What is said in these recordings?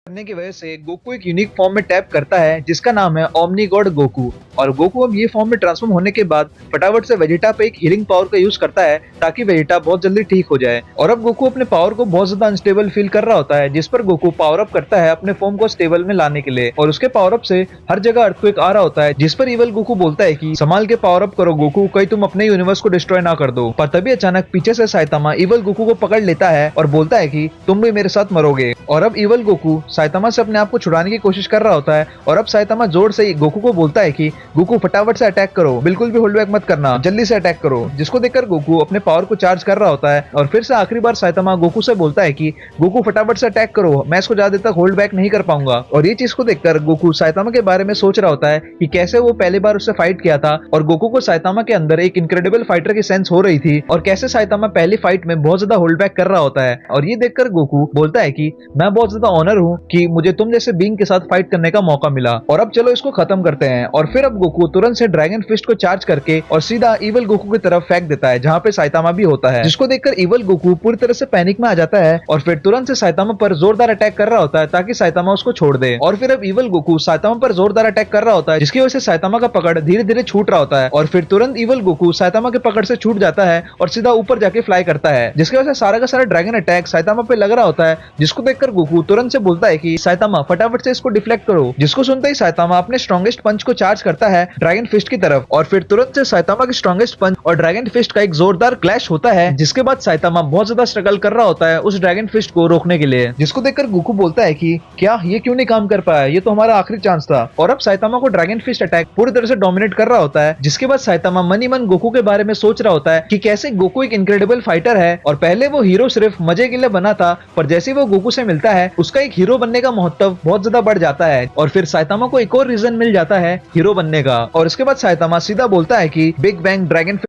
करने की वजह से गोकू एक यूनिक फॉर्म में टैप करता है जिसका नाम है ओमनी गॉड गोकू। और गोकू अब ये फॉर्म में ट्रांसफॉर्म होने के बाद फटाफट से वेजिटा पे एक हीलिंग पावर का यूज करता है ताकि वेजिटा बहुत जल्दी ठीक हो जाए। और अब गोकू अपने पावर को बहुत ज्यादा अनस्टेबल फील कर रहा होता है, जिस पर गोकू पावर अप करता है अपने फॉर्म को स्टेबल में लाने के लिए। और उसके पावर अप से हर जगह अर्थक्वेक आ रहा होता है, जिस पर इवल गोकू बोलता है कि संभाल के पावर अप करो गोकू, कहीं तुम अपने यूनिवर्स को डिस्ट्रॉय ना कर दो। पर तभी अचानक पीछे से साइतामा इवल गोकू को पकड़ लेता है और बोलता है कि तुम भी मेरे साथ मरोगे। और अब इवल गोकू साइतामा से अपने आप को छुड़ाने की कोशिश कर रहा होता है। और अब साइतामा जोर से गोकू को बोलता है कि गोकू फटाफट से अटैक करो, बिल्कुल भी होल्ड बैक मत करना, जल्दी से अटैक करो। जिसको देखकर गोकू अपने पावर को चार्ज कर रहा होता है और फिर से आखिरी बार साइतामा गोकू से बोलता है कि गोकू फटाफट से अटैक करो, मैं इसको ज्यादा देर तक होल्ड बैक नहीं कर पाऊंगा। और ये चीज को देखकर गोकू साइतामा के बारे में सोच रहा होता है कि कैसे वो पहली बार उससे फाइट किया था और गोकू को साइतामा के अंदर एक इनक्रेडिबल फाइटर की सेंस हो रही थी और कैसे साइतामा पहली फाइट में बहुत ज्यादा होल्ड बैक कर रहा होता है। और ये देखकर गोकू बोलता है कि मैं बहुत ज्यादा ऑनर हूँ कि मुझे तुम जैसे बीइंग के साथ फाइट करने का मौका मिला और अब चलो इसको खत्म करते हैं। और फिर अब गोकू तुरंत से ड्रैगन फिस्ट को चार्ज करके और सीधा इवल गोकू की तरफ फेंक देता है जहाँ पे साइतामा भी होता है, जिसको देखकर इवल गोकू पूरी तरह से पैनिक में आ जाता है और फिर तुरंत से साइतामा पर जोरदार अटैक कर रहा होता है ताकि साइतामा उसको छोड़ दे। और फिर अब इवल गोकू साइतामा पर जोरदार अटैक कर रहा होता है, जिसकी वजह से साइतामा का पकड़ धीरे धीरे छूट रहा होता है। और फिर तुरंत इवल गोकू साइतामा के पकड़ से छूट जाता है और सीधा ऊपर जाके फ्लाई करता है, जिसकी वजह से सारा का सारा ड्रैगन अटैक साइतामा पे लग रहा होता है। जिसको देखकर गोकू तुरंत से बोलता है कि साइतामा फटाफट से इसको डिफ्लेक्ट करो। जिसको सुनते ही साइतामा अपने स्ट्रॉन्गेस्ट पंच को चार्ज करता है ड्रैगन फिस्ट की तरफ और फिर तुरंत से साइतामा के स्ट्रॉन्गेस्ट पंच और ड्रैगन फिस्ट का एक जोरदार क्लैश होता है, जिसके बाद साइतामा बहुत ज्यादा स्ट्रगल कर रहा होता है उस ड्रैगन फिस्ट को रोकने के लिए। जिसको देखकर गोकू बोलता है कि क्या ये क्यों नहीं काम कर पाया, ये तो हमारा आखिरी चांस था। और अब साइतामा को ड्रैगन फिस्ट अटैक पूरी तरह से डोमिनेट कर रहा होता है, जिसके बाद साइतामा मन ही मन गोकू के बारे में सोच रहा होता है कि कैसे गोकू एक इनक्रेडिबल फाइटर है और पहले वो हीरो सिर्फ मजे के लिए बना था, पर जैसे वो गोकू से मिलता है उसका एक हीरो बनने का महत्व बहुत ज्यादा बढ़ जाता है। और फिर साइतामा को एक और रीजन मिल जाता है हीरो बनने का। और इसके बाद साइतामा सीधा बोलता है कि बिग बैंग ड्रैगन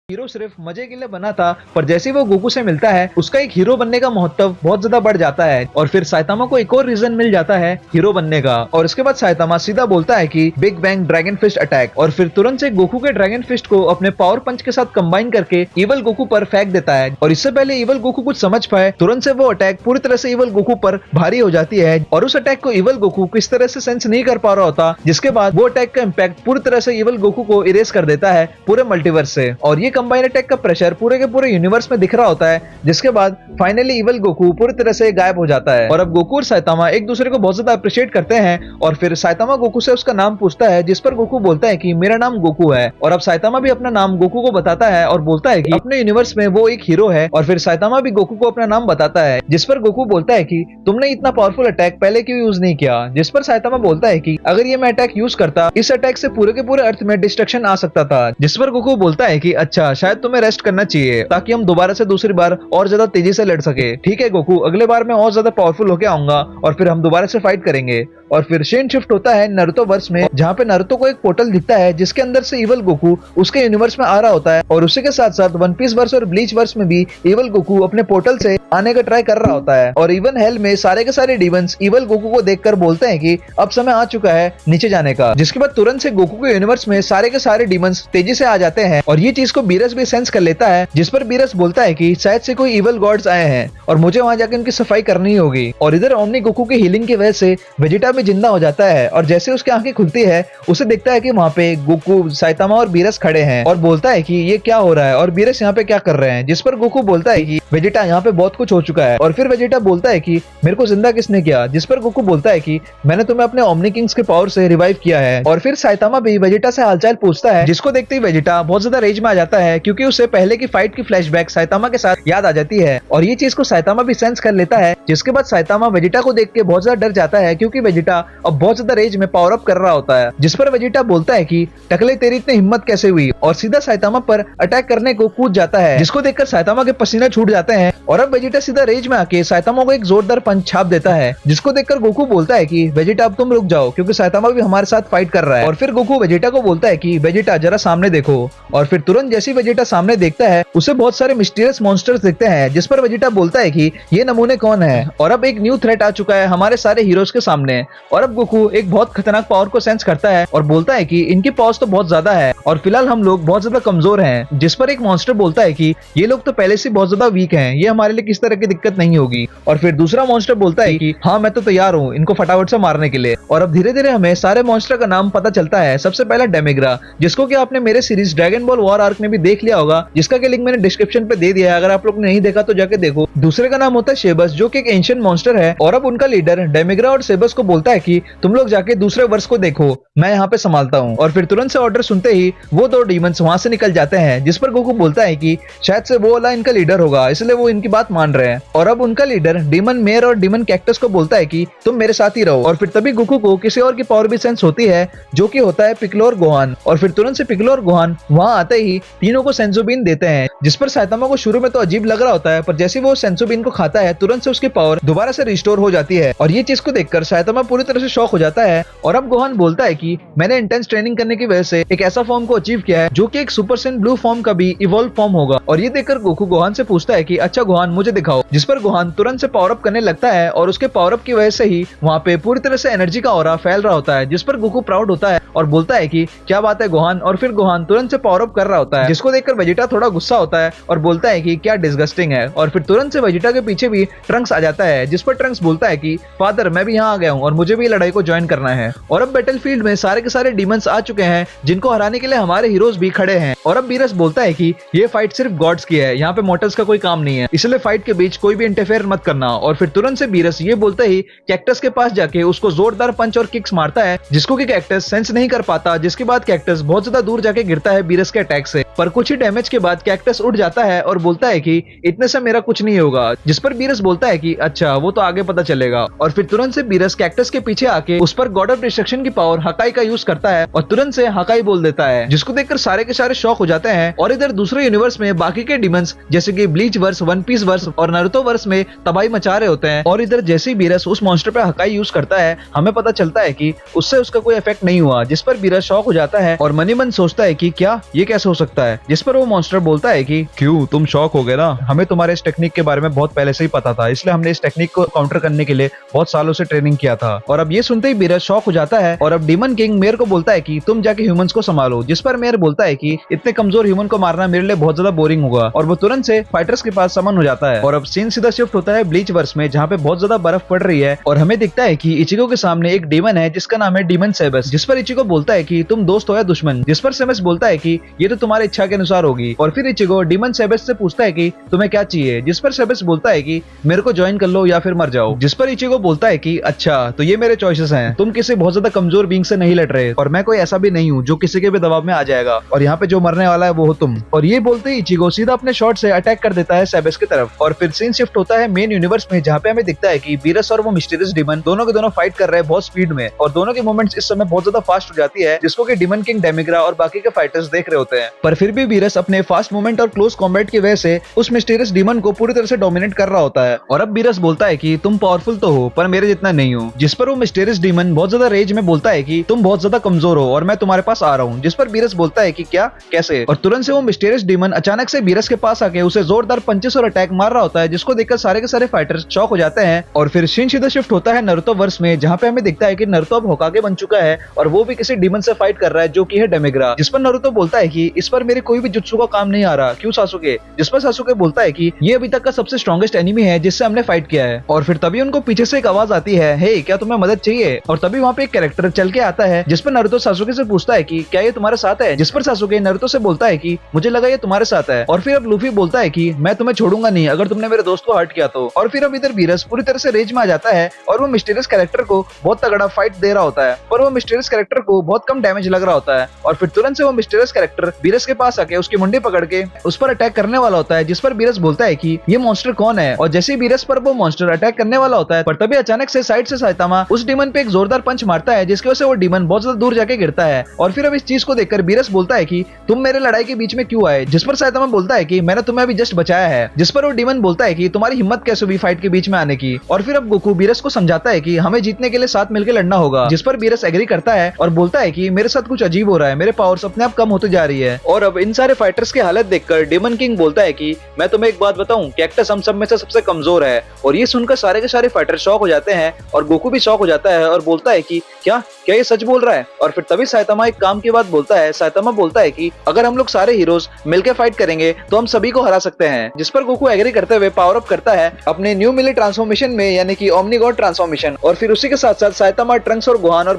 हीरो सिर्फ मजे के लिए बना था, पर जैसे वो गोकू से मिलता है उसका एक हीरो बनने का महत्व बहुत ज्यादा बढ़ जाता है। और फिर साइतामा को एक और रीजन मिल जाता है हीरो बनने का। और इसके बाद साइतामा सीधा बोलता है कि big bang dragon fist attack और फिर तुरंत से गोकू के ड्रैगन फिस्ट को अपने पावर पंच के साथ कंबाइन करके इवल गोकू पर फेंक देता है। और इससे पहले इवल गोकू कुछ समझ पाए तुरंत से वो अटैक पूरी तरह से इवल गोकू पर भारी हो जाती है और उस अटैक को इवल गोकू किस तरह से सेंस नहीं कर पा रहा होता, जिसके बाद वो अटैक का इम्पैक्ट पूरी तरह से इवल गोकू को इरेज कर देता है पूरे मल्टीवर्स से। और ये कंबाइन अटैक का प्रेशर पूरे के पूरे यूनिवर्स में दिख रहा होता है, जिसके बाद फाइनली इवल गोकू पूरी तरह से गायब हो जाता है। और अब गोकू और साइतामा एक दूसरे को बहुत ज्यादा अप्रिशिएट करते हैं और फिर साइतामा गोकू से उसका नाम पूछता है, जिस पर गोकू बोलता है कि मेरा नाम गोकू है। और अब साइतामा भी अपना नाम गोकू को बताता है और बोलता है कि अपने यूनिवर्स में वो एक हीरो है। और फिर साइतामा भी गोकू को अपना नाम बताता है, जिस पर गोकू बोलता है कि तुमने इतना पावरफुल अटैक पहले क्यों यूज नहीं किया। जिस पर साइतामा बोलता है कि अगर ये मैं अटैक यूज करता, इस अटैक से पूरे के पूरे अर्थ में डिस्ट्रक्शन आ सकता था। जिस पर गोकू बोलता है कि अच्छा, शायद तुम्हें रेस्ट करना चाहिए ताकि हम दोबारा से दूसरी बार और ज्यादा तेजी से लड़ सके। ठीक है गोकू, अगले बार मैं और ज्यादा पावरफुल होके आऊंगा और फिर हम दोबारा से फाइट करेंगे। और फिर सीन शिफ्ट होता है नारुतो वर्स में, जहाँ पे नारुतो को एक पोर्टल दिखता है जिसके अंदर से इवल गोकू उसके यूनिवर्स में आ रहा होता है। और उसी के साथ साथ वन पीस वर्स और ब्लीच वर्स में भी इवल गोकू अपने पोर्टल से आने का ट्राई कर रहा होता है। और इवन हेल में सारे के सारे डीमंस इवल गोकू को देखकर बोलते हैं कि अब समय आ चुका है नीचे जाने का। जिसके बाद तुरंत से गोकू के यूनिवर्स में सारे के सारे डीमंस तेजी से आ जाते हैं और ये चीज को बीरस भी सेंस कर लेता है, जिस पर बीरस बोलता है कि शायद से कोई इवल गॉड्स आए हैं और मुझे वहां जाकर उनकी सफाई करनी होगी। और इधर ओमनी गोकू की हीलिंग की वजह से वेजिटा भी जिंदा हो जाता है और जैसे उसकी आंखें खुलती है उसे दिखता है कि वहां पे गोकू, साइतामा और बीरस खड़े हैं और बोलता है कि ये क्या हो रहा है और बीरस यहाँ पे क्या कर रहे हैं। जिस पर गोकू बोलता है कि वेजिटा, यहाँ पे बहुत कुछ हो चुका है। और फिर वेजिटा बोलता है कि मेरे को जिंदा किसने किया। जिस पर गोकू बोलता है कि मैंने तुम्हें अपने ओमनी किंग्स के पावर से रिवाइव किया है। और फिर साइतामा भी वेजिटा से हालचाल पूछता है, जिसको देखते ही वेजिटा बहुत ज्यादा रेज में आ जाता है क्योंकि उसे पहले की फाइट की फ्लैशबैक साइतामा के साथ याद आ जाती है। और ये चीज को साइतामा भी सेंस कर लेता है, जिसके बाद साइतामा वेजिटा को देख के बहुत ज्यादा डर जाता है क्योंकि वेजिटा अब बहुत ज्यादा रेज में पावर अप कर रहा होता है। जिस पर वेजिटा बोलता है कि टकले, तेरी इतनी हिम्मत कैसे हुई, और सीधा साइतामा पर अटैक करने को कूद जाता है, जिसको देखकर साइतामा के पसीने छूट जाते हैं। और अब वेजिटा सीधा रेज में आके साइतामा को एक जोरदार पंच छाप देता है, जिसको देखकर गोकू बोलता है कि वेजिटा अब तुम रुक जाओ क्योंकि साइतामा भी हमारे साथ फाइट कर रहा है। और फिर गोकू वेजिटा को बोलता है कि वेजिटा जरा सामने देखो। और फिर तुरंत जैसी वेजिटा सामने देखता है उसे बहुत सारे मिस्टीरियस मॉन्स्टर्स दिखते हैं, जिस पर वेजिटा बोलता है कि ये नमूने कौन है। और अब एक न्यू थ्रेट आ चुका है हमारे सारे हीरोज के सामने। और अब गोकू एक बहुत खतरनाक पावर को सेंस करता है और बोलता है कि इनकी पावर्स तो बहुत ज्यादा है और फिलहाल हम लोग बहुत ज्यादा कमजोर हैं। जिस पर एक मॉन्स्टर बोलता है कि ये लोग तो पहले से बहुत ज्यादा वीक हैं, ये हमारे लिए किस तरह की दिक्कत नहीं होगी। और फिर दूसरा मॉन्स्टर बोलता है कि हाँ मैं तो तैयार हूँ इनको फटाफट से मारने के लिए। और अब धीरे धीरे हमें सारे मॉन्स्टर का नाम पता चलता है। सबसे पहला डेमिग्रा, जिसको कि आपने मेरे series dragon ball war arc में भी देख लिया होगा, जिसका कि लिंक मैंने डिस्क्रिप्शन पे दे दिया है, अगर आप लोग ने नहीं देखा तो जाके देखो। दूसरे का नाम होता है शेबस, जो कि एक एंशिएंट मॉन्स्टर है। और अब उनका लीडर डेमिग्रा और शेबस को बोलता है कि तुम लोग जाके दूसरे वर्ष को देखो, मैं यहाँ पे संभालता हूँ। और फिर तुरंत से ऑर्डर सुनते ही वो दो डीमंस वहां से निकल जाते हैं, जिस पर गोकू बोलता है कि शायद से वो वाला इनका लीडर होगा, इसलिए वो इनकी बात मान रहे हैं। और अब उनका लीडर डीमन मेयर और डीमन कैक्टस को बोलता है कि तुम मेरे साथ ही रहो। और फिर तभी गोकू को किसी और की पावर भी सेंस होती है, जो कि होता है पिक्कोलो और गोहान। और फिर तुरंत से पिक्कोलो और गोहान वहां आते ही तीनों को सेंसो बीन देते हैं, जिस पर साइतामा को शुरू में तो अजीब लग रहा होता है, पर जैसे वो सेंसो बीन को खाता है तुरंत से उसकी पावर दोबारा से रिस्टोर हो जाती है। और ये चीज को देखकर साइतामा पूरी तरह से शॉक हो जाता है। और अब गोहान बोलता है कि मैंने इंटेंस ट्रेनिंग करने की वजह से एक ऐसा फॉर्म को अचीव किया है जो कि एक सुपर सेन ब्लू फॉर्म का भी इवॉल्व फॉर्म होगा। और ये देखकर गोकू गोहान से पूछता है कि अच्छा गोहान मुझे दिखाओ, जिस पर गोहान तुरंत से पावर अप करने लगता है। और उसके पावर अप की वजह से ही वहाँ पे पूरी तरह से एनर्जी का ऑरा फैल रहा होता है, जिस पर गोकू प्राउड होता है और बोलता है कि क्या बात है गोहान। और फिर गोहान तुरंत से पावर अप कर रहा होता है, जिसको देखकर वेजिटा थोड़ा गुस्सा होता है और बोलता है कि क्या डिस्गस्टिंग है। और फिर तुरंत से वेजिटा के पीछे भी ट्रंक्स आ जाता है, जिस पर ट्रंक्स बोलता है कि फादर मैं भी यहाँ आ गया हूँ और मुझे भी लड़ाई को ज्वाइन करना है। और अब बैटलफील्ड में सारे के सारे डीमंस आ चुके हैं, जिनको हराने के लिए हमारे हीरोज भी खड़े हैं। और अब बीरस बोलता है कि ये फाइट सिर्फ गॉड्स की है, यहाँ पे मॉर्टल्स का कोई काम नहीं है, इसलिए फाइट के बीच कोई भी इंटरफेयर मत करना। और फिर तुरंत से बीरस ये बोलते ही कैक्टस के पास जाके उसको जोरदार पंच और किक्स मारता है, जिसको कि कैक्टस सेंस नहीं कर पाता, जिसके बाद कैक्टस बहुत ज्यादा दूर जाके गिरता है बीरस के अटैक से। पर कुछ ही डैमेज के बाद कैक्टस उठ जाता है और बोलता है कि इतने से मेरा कुछ नहीं होगा, जिस पर बीरस बोलता है कि अच्छा वो तो आगे पता चलेगा। और फिर तुरंत से बीरस कैक्टस के पीछे आके उस पर गॉड ऑफ डिस्ट्रक्शन की पावर हकाई का यूज करता है और तुरंत से हकाई बोल देता है, जिसको देखकर सारे के सारे शॉक हो जाते हैं। और इधर दूसरे यूनिवर्स में बाकी के डीमंस जैसे कि Bleach verse, One Piece verse और नारुतो वर्स में तबाही मचा रहे होते हैं। और इधर जैसे ही बीरस उस मॉन्स्टर पे हकाई यूज करता है, हमें पता चलता है कि उससे उसका कोई इफेक्ट नहीं हुआ, जिस पर बीरस शॉक हो जाता है और मनी मन सोचता है कि क्या ये कैसे हो सकता है। जिस पर वो मॉन्स्टर बोलता है कि क्यों तुम शॉक हो गए ना, हमें तुम्हारे इस टेक्निक के बारे में बहुत पहले से ही पता था, इसलिए हमने इस टेक्निक को काउंटर करने के लिए बहुत सालों से ट्रेनिंग किया था। और अब ये सुनते ही बीरस शॉक हो जाता है और अब डीमन किंग मेयर को बोलता है कि तुम जाके ह्यूमंस को संभालो, जिस पर मेयर बोलता है कि इतने कमजोर ह्यूमन को मारना मेरे लिए बहुत ज्यादा बोरिंग होगा। और वो तुरंत से फाइटर्स के पास समन हो जाता है। और अब सीन सीधा शिफ्ट होता है ब्लीच वर्स में, जहाँ पे बहुत ज्यादा बर्फ पड़ रही है और हमें दिखता है कि इचिको के सामने एक डीमन है जिसका नाम है डीमन सेबस, जिस पर इचिको बोलता है कि तुम दोस्त हो या दुश्मन, जिस पर सेबस बोलता है कि ये तो तुम्हारी इच्छा के अनुसार होगी। और फिर इचिको डीमन सेबस से पूछता है कि तुम्हें क्या चाहिए, जिस पर सेबस बोलता है कि मेरे को ज्वाइन कर लो या फिर मर जाओ। जिस पर इचिको बोलता है कि अच्छा तो ये मेरे चॉइसेस हैं, तुम किसी बहुत ज्यादा कमजोर बीइंग से नहीं लड़ रहे और मैं कोई ऐसा भी नहीं हूँ जो किसी के भी दबाव में आ जाएगा, और यहाँ पे जो मरने वाला है वो हो तुम। और ये बोलते ही इचिको सीधा अपने शॉट से अटैक कर देता है सेबस की तरफ। और फिर सीन शिफ्ट होता है मेन यूनिवर्स में, जहाँ पे हमें दिखता है कि बीरस और वो मिस्टीरियस डीमन दोनों के दोनों फाइट कर रहे हैं बहुत स्पीड में, और दोनों की मूवमेंट्स इस समय बहुत ज्यादा फास्ट हो जाती है, जिसको कि डीमन किंग डेमिग्रा और बाकी के फाइटर्स देख रहे होते हैं। पर फिर भी बीरस अपने फास्ट मूवमेंट और क्लोज कॉम्बैट की वजह से उस मिस्टीरियस डीमन को पूरी तरह से डोमिनेट कर रहा होता है। और अब बीरस बोलता है कि तुम पावरफुल तो हो पर मेरे जितना नहीं हो, जिस पर वो मिस्टीरियस डीमन बहुत ज्यादा रेज में बोलता है कि तुम बहुत ज्यादा कमजोर हो और मैं तुम्हारे पास आ रहा हूँ। जिस पर बीरस बोलता है कि क्या कैसे। और तुरंत से वो मिस्टीरियस डीमन अचानक से बीरस के पास आके उसे जोरदार पंचेस और अटैक मार रहा होता है, जिसको देखकर सारे के सारे फाइटर्स शॉक हो जाते हैं। और फिर सीन सीधा शिफ्ट होता है नारुतो वर्स में, जहाँ पे हमें दिखता है कि नारुतो अब होकागे बन चुका है और वो भी किसी डीमन से फाइट कर रहा है जो कि है डेमिग्रा। जिस पर नारुतो बोलता है कि इस पर मेरे कोई भी जुत्सु का काम नहीं आ रहा, क्यों सासुके। जिस पर सासुके बोलता है कि ये अभी तक का सबसे स्ट्रॉन्गेस्ट एनिमी है जिससे हमने फाइट किया है। और फिर तभी उनको पीछे से एक आवाज आती है, हे क्या तुम्हें मदद चाहिए। और तभी वहाँ पे एक कैरेक्टर चल के आता है, जिस पर नारुतो सासुके से पूछता है कि क्या ये तुम्हारे साथ है। जिस पर सासुके नारुतो से बोलता है कि मुझे लगा ये तुम्हारे साथ है। और फिर अब लूफी बोलता है कि मैं तुम्हें छोड़ूंगा नहीं अगर तुमने मेरे दोस्त को हर्ट किया तो। और फिर अब इधर बीरस पूरी तरह से रेज में आ जाता है और वो मिस्टीरियस कैरेक्टर को बहुत तगड़ा फाइट दे रहा होता है, पर वो मिस्टीरियस कैरेक्टर को बहुत कम डैमेज लग रहा होता है। और फिर तुरंत से वो मिस्टीरियस कैरेक्टर बीरस के पास आके उसकी मुंडी पकड़ के उस पर अटैक करने वाला होता है, जिस पर बीरस बोलता है कि ये मॉन्स्टर कौन है। और जैसे ही बीरस पर वो मॉन्स्टर अटैक करने वाला होता है, पर तभी अचानक से साइड से साइतामा उस डीमन पे एक जोरदार पंच मारता है, जिसकी वजह से वो डीमन बहुत ज्यादा दूर जाके गिरता है। और फिर अब इस चीज को देखकर बीरस बोलता है कि तुम मेरे लड़ाई के बीच में क्यों आए। जिस पर साइतामा बोलता है कि मैंने तुम्हें अभी जस्ट बचाया है। जिस पर वो डीमन बोलता है कि तुम्हारी हिम्मत कैसे हुई फाइट के बीच में आने की। और फिर अब गोकू बीरस को समझाता है कि हमें जीतने के लिए साथ मिलकर लड़ना होगा, जिस पर बीरस एग्री करता है और बोलता है कि मेरे साथ कुछ अजीब हो रहा है, मेरे पावर्स अपने आप कम होती जा रही है। और अब इन सारे फाइटर्स की हालत देखकर डीमन किंग बोलता है कि मैं तुम्हें एक बात बताऊं, कैक्टस हम सब में से सबसे कमजोर है। और ये सुनकर सारे के सारे फाइटर शॉक हो जाते हैं और गोकू भी शॉक हो जाता है और बोलता है कि क्या ये सच बोल रहा है। और फिर तभी साइतामा एक काम की बात बोलता है। साइतामा बोलता है कि अगर हम लोग सारे हीरोज मिलकर फाइट करेंगे तो हम सभी को हरा सकते हैं। जिस पर गोकू को एग्री करते हुए पावर अप करता है अपने न्यू मिली ट्रांसफॉर्मेशन में, यानी कि ओमनी गॉड ट्रांसफॉर्मेशन। और फिर उसी के साथ साथ साइतामा, ट्रंक्स और गोहान और